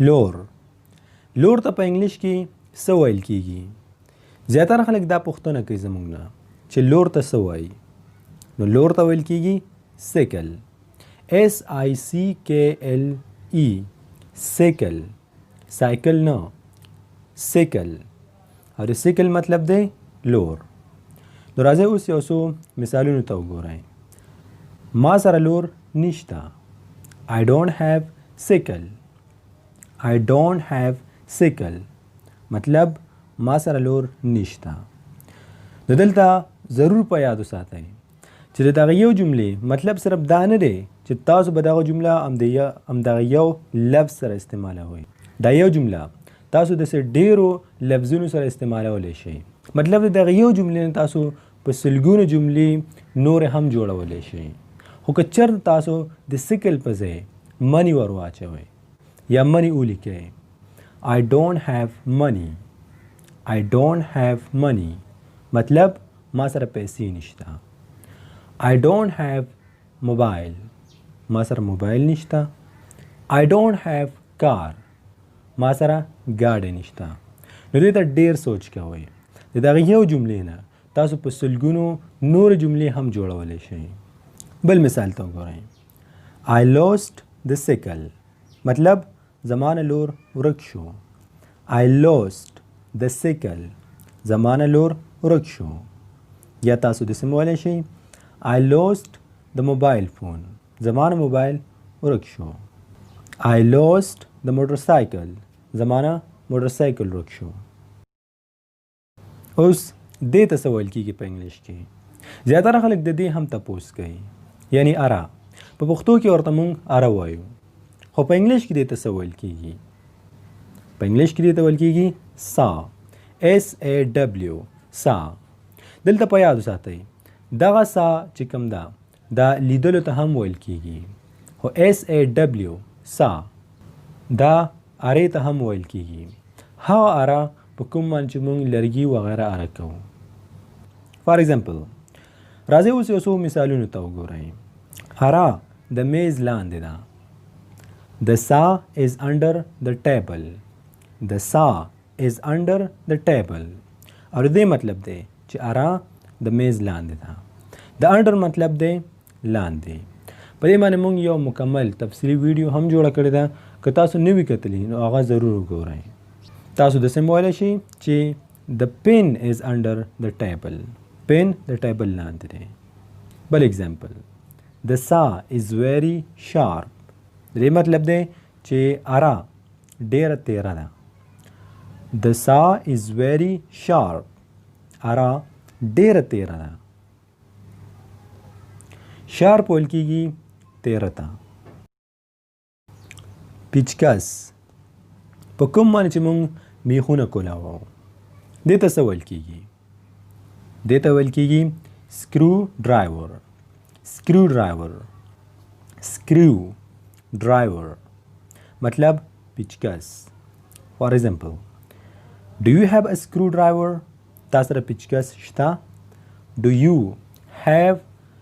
لور ته په انګلیش کې څه ویل کیږي؟ زیاتره خلک دا پوښتنه کوي زموږ نه چې لور ته څه وایي. نو لور ته ویل کیږي سیکل. SICKLE سیکل. سایکل نه، سیکل. او د سیکل مطلب دی لور. نو راځئ اوس یو څو مثالونو ته وګورئ. ما سره لور نشته. I don't have sickle. I don't have sickle. مطلب ما سره لور نشته. نو دلته ضرور په یاد وساتئ چې د دغه یو جملې مطلب صرف دا نه دی چې تاسو به دغه جمله همدغه یو لفظ سره استعمالوئ. دا یو جمله تاسو داسې ډیرو لفظونو سره استعمالولی شئ. مطلب د دغه یو جملې نه تاسو په سلګونو جملې نورې هم جوړولی شئ. خو که چېرته تاسو د سیکل په ځای منی ور واچوئ یا منی ولیکئ. I don't have money. I don't have money. مطلب ما سره پیسې نشته. I don't have mobile. ما سره موبایل نشته. I don't have car. ما سره ګاډی نشته. نو دې ته ډېر سوچ کوئ. د دغه یو جملې نه تاسو په سلګونو نور جملې هم جوړولی شئ. بل مثال ته وګورئ. I lost the sickle. مطلب زمانه لور ورک شو. I lost the sickle. زمانه لور ورک شو. یا تاسو داسې ویلی شئ I lost the mobile phone. زمانه موبایل ورک شو. I lost the motorcycle. زمانه موټرسایکل ورک شو. اوس دې ته څه ویل کیږي په انګلیش کې؟ زیاتره خلک د دې هم تپوس کوي، یعنی اره. په پښتو کې ورته موږ اره وایو، خو په انګلیش کې دې ته څه ویل کیږي؟ په انګلیش کې دې ته ویل کیږي سا. SAW سا. دلته په یاد وساتئ دغه سا چې کوم ده دا لیدلو ته هم ویل کیږي، خو SAW سا دا ارې ته هم ویل کیږي. هغه اره په کوم باندې چې موږ لرګي وغیره اره کوو. فار ایگزامپل راځئ اوس یو څو مثالونو ته وګورئ. اره د میز لاندې ده. The saw is under the table. The saw is under the table. اور دې مطلب دی چې اره د میز لاندې ده. د انډر مطلب دی لاندې. په دې باندې موږ یو مکمل تفصیلي ویډیو هم جوړه کړې ده. که تاسو نه وي کتلی نو هغه ضرور وګورئ. تاسو داسې ویلی شئ چې the pen is under the table. pen د ټیبل لاندې دی. بل اگزامپل the saw is very sharp. دې مطلب دی چې اره ډیره تیره ده. the saw is very sharp. اره ډیره تیره ده. شارپ ویل کیږي تیره ته. پیچکس په کوم باندې چې موږ میخونه کولاوو دې ته څه ویل کیږي؟ دې ته ویل کیږي سکرو ډرایور. سکرو ډرایور. سکرو ډرایور مطلب پیچکس. فار ایگزامپل Do you have a screwdriver? تا سره پیچکس شته؟ Do you have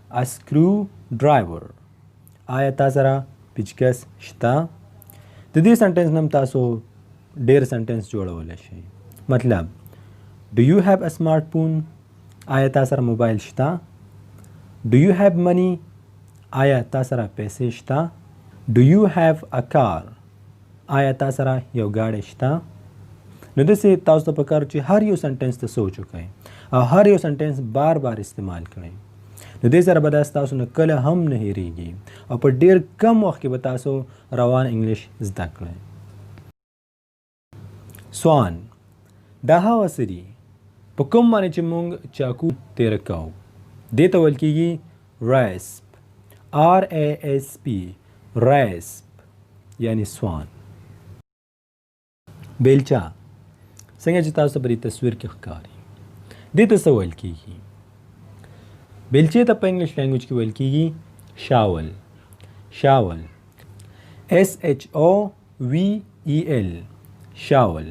a screwdriver? آیا تا سره پیچکس شته؟ د دې سنټنس نم تاسو ډېر سنټنس جوړولی شئ. مطلب Do you have a smartphone? آیا تا سره موبایل شته؟ Do you have money? آیا تا سره پیسې شته؟ Do you have a car? آیا تا سره یو ګاډی شته؟ نو داسې تاسو ته پکار چې هر یو سنټنس ته سوچ وکړئ او هر یو سنټنس بار بار استعمال کړئ. نو دې سره به داسې تاسو نه کله هم نه هېرېږي او په ډېر کم وخت کې به تاسو روان انګلیش زده کړئ. سوان دا هغه څه دي په کوم باندې چې موږ چاقو تېره کوو. دې ته ویل کېږي راسپ. RASP راسپ یعنی سوان. بیلچه څنګه چې تاسو په دې تصویر کې ښکاري. دې ته څه ویل کېږي؟ بیلچې ته په انګلیش لینګویج کې ویل کېږي شاول. شاول SHOVEL شاول.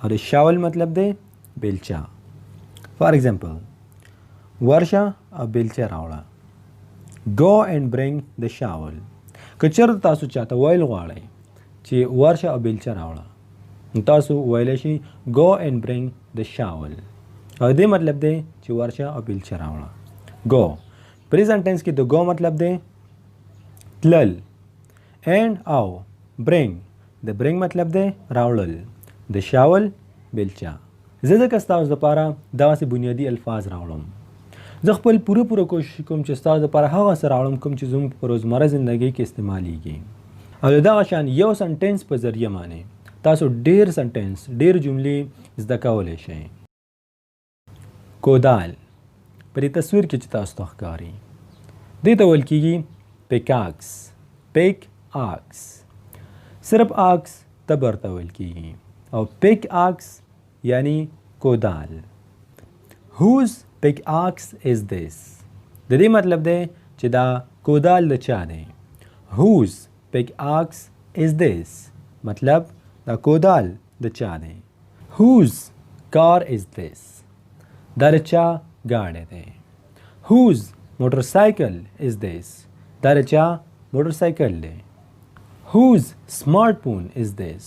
او د شاول مطلب دی بیلچه. فار ایگزامپل ورشه او بیلچه راوړه. Go and bring the shovel. که چېرته تاسو چاته ویل غواړئ چې چې ورشه او بیلچه راوړه. تاسو ویلی شئ go and bring the shovel. او دې مطلب دی چې ورشه او بیلچه راوړه. go پریزنټ ټینس کې د go مطلب دی تلل. and او bring د bring مطلب دی راوړل. د shovel بیلچه. زه ځکه ستاسو دپاره دغسې بنیادي الفاظ راوړم. زه خپل پوره کوشش کوم چې ستاسو دپاره هغه څه راوړم کوم چې زموږ په روزمره زندګۍ کې استعمالیږي. او د دغه شان یو سنټینس په ذریعه باندې تاسو ډېر سنټینس ډېر جملې زده کولی شئ. کودال په دې تصویر کې چې تاسو ته ښکاري دې ته ویل کېږي پیکاکس. پیک آکس صرف آکس تبر ته ویل کېږي او پیک آکس یعنی کودال. whose pickaxe is this؟ د دې مطلب دی چې دا کودال د چا دی. whose pickaxe is this مطلب دا کودال د چا دی. whose car is this دا د چا ګاډی دی. whose motorcycle is this دا د چا موټرسایکل دی. whose smartphone is this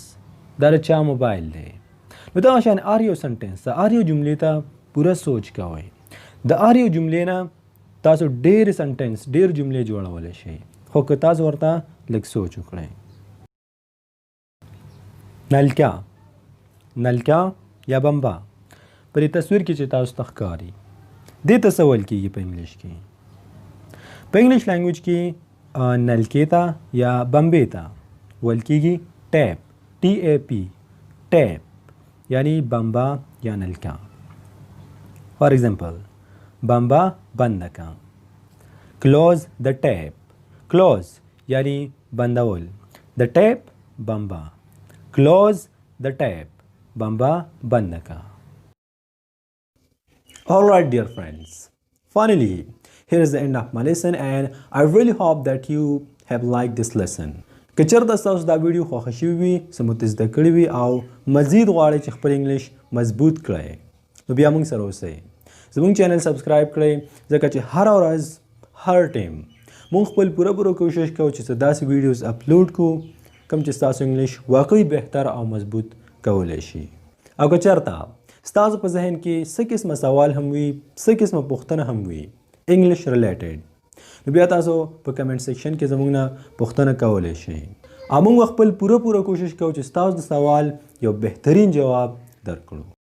دا د چا موبایل دی. نو دغه شان هر یو سنټینس د هر یو جملې ته پوره سوچ کوئ. د هر یو جملې نه تاسو ډېر سنټینس ډېر جملې جوړولی شئ خو که تاسو ورته لږ سوچ وکړئ. نلکه نلکه یا بمبا په دې تصویر کې چې تاسو ته ښکاري دې ته څه ویل کېږي په انګلش کې؟ په انګلش لینګویج کې نلکې ته یا بمبې ته ویل کېږي ټیپ. TAP ټیپ یعنی بمبا یا نلکه. فار ایگزامپل بمبا بند کا. کلوز د ټیپ. کلوز یعنی بندول. د ټیپ بمبا. کلوز د ټیپ بمبا بند کا. Alright dear friends, finally here is the end of my lesson and I really hope that you have liked this lesson. که چېرته ستاسو دا ویډیو خوښه شوي وي څه مو ترې زده کړي وي او مزید غواړئ چې خپل انګلیش مضبوط کړئ نو بیا موږ سره اوسئ. زموږ چینل سبسکرایب کړئ ځکه چې هره ورځ هر ټایم موږ خپل پوره کوشش کوو چې څه داسې ویډیوز اپلوډ کړو کوم چې ستاسو انګلیش واقعي بهتر او مضبوط کولی شي. او که چېرته ستاسو په ذهن کې څه قسمه سوال هم وي څه قسمه پوښتنه هم وي انګلیش ریلیټډ نو بیا تاسو په کمنټ سیکشن کې زموږ نه پوښتنه کولی شئ او موږ خپل پوره کوشش کوو چې ستاسو د سوال یو بهترین جواب درکړو.